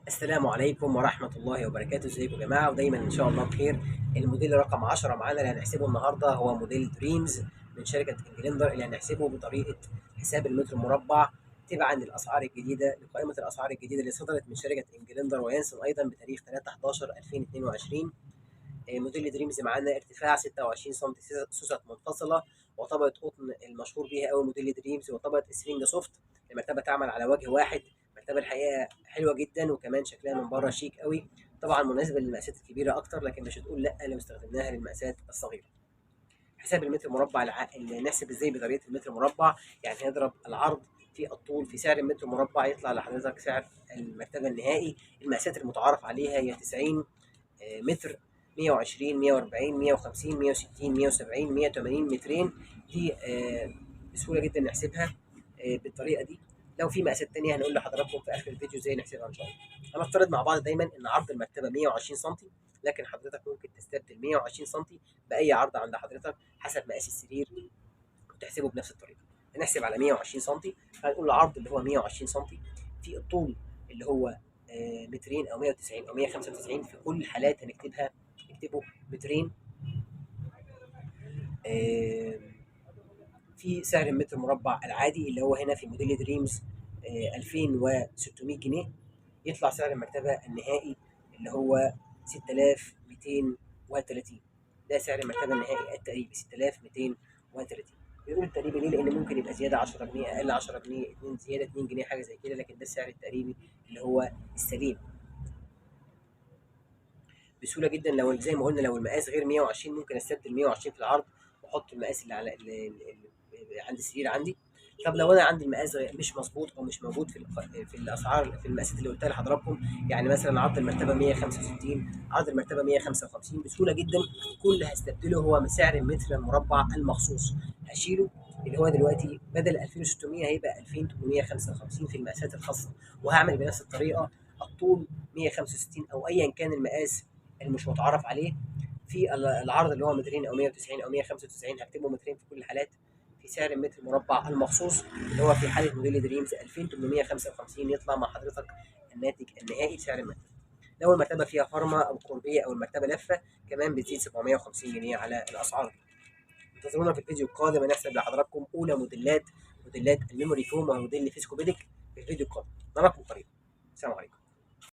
السلام عليكم ورحمة الله وبركاته. ازيكم يا جماعة ودايما ان شاء الله بخير. الموديل رقم 10 معانا اللي هنحسبه النهارده هو موديل دريمز من شركة انجلندر، اللي هنحسبه بطريقة حساب المتر المربع تبعا للأسعار الجديدة لقائمة الأسعار الجديدة اللي صدرت من شركة انجلندر وينسون أيضا بتاريخ 3/11/2022. موديل دريمز معانا ارتفاع 26 سم سوست منفصلة، وطبقة قطن المشهور بيها قوي موديل دريمز، وطبقة اسفنج سوفت. المرتبة تعمل على وجه واحد. مرتبة الحقيقة حلوة جدا، وكمان شكلها من بره شيك قوي. طبعا مناسبة للمقاسات الكبيرة أكتر، لكن مش هتقول لأ لو استخدمناها للمقاسات الصغيرة. حساب المتر مربع اللي نحسب ازاي بطريقة المتر مربع، يعني هنضرب العرض في الطول في سعر المتر مربع، يطلع لحضرتك سعر المرتبة النهائي. المقاسات المتعارف عليها هي 90 متر، 120 140 150 160 170 180 مترين. دي بسهوله جدا نحسبها بالطريقه دي. لو في مقاسات تانية هنقول لحضراتكم في اخر الفيديو ازاي نحسبها ان شاء الله. هنفترض مع بعض دايما ان عرض المرتبه 120 سم، لكن حضرتك ممكن تستبدل 120 سم باي عرض عند حضرتك حسب مقاس السرير وتحسبه بنفس الطريقه. هنحسب على 120 سم، هنقول العرض اللي هو 120 سم في الطول اللي هو مترين او 190 او 195. في كل الحالات نكتبه مترين. آه، في سعر المتر مربع العادي اللي هو هنا في موديل دريمز 2600 جنيه، يطلع سعر المرتبة النهائي اللي هو 6230. ده سعر المرتبة النهائي التقريبي 6230. بيقول التقريبي ليه؟ لأن ممكن يبقى زيادة 10 جنيه، أقل 10 جنيه، 2 زيادة 2 جنيه، حاجة زي كده، لكن ده السعر التقريبي اللي هو السليم. بسهوله جدا لو زي ما قلنا لو المقاس غير 120 ممكن استبدل 120 في العرض واحط المقاس اللي على اللي عند السرير عندي. طب لو انا عندي المقاس مش مظبوط او مش موجود في الاسعار في المقاسات اللي قلتها لحضراتكم، يعني مثلا عرض المرتبه 165، عرض المرتبه 155، بسهوله جدا كل اللي هستبدله هو سعر المتر المربع المخصوص. هشيله اللي هو دلوقتي بدل 2600 هيبقى 2855 في المقاسات الخاصه، وهعمل بنفس الطريقه الطول 165 او ايا كان المقاس المش متعرف عليه. في العرض اللي هو مترين او 190 او 195 هكتبه مترين في كل الحالات في سعر المتر المربع المخصوص اللي هو في حاله موديل دريمز 2855. يطلع مع حضرتك الناتج النهائي بسعر المتر. لو المرتبه فيها فرمه او قربيه او المرتبه لفه كمان بتزيد 750 جنيه على الاسعار. انتظرونا في الفيديو القادم هنحسب لحضراتكم اولى موديلات الميموري فوم وموديل فيسكوبيديك في الفيديو القادم. نراكم قريبا. السلام عليكم.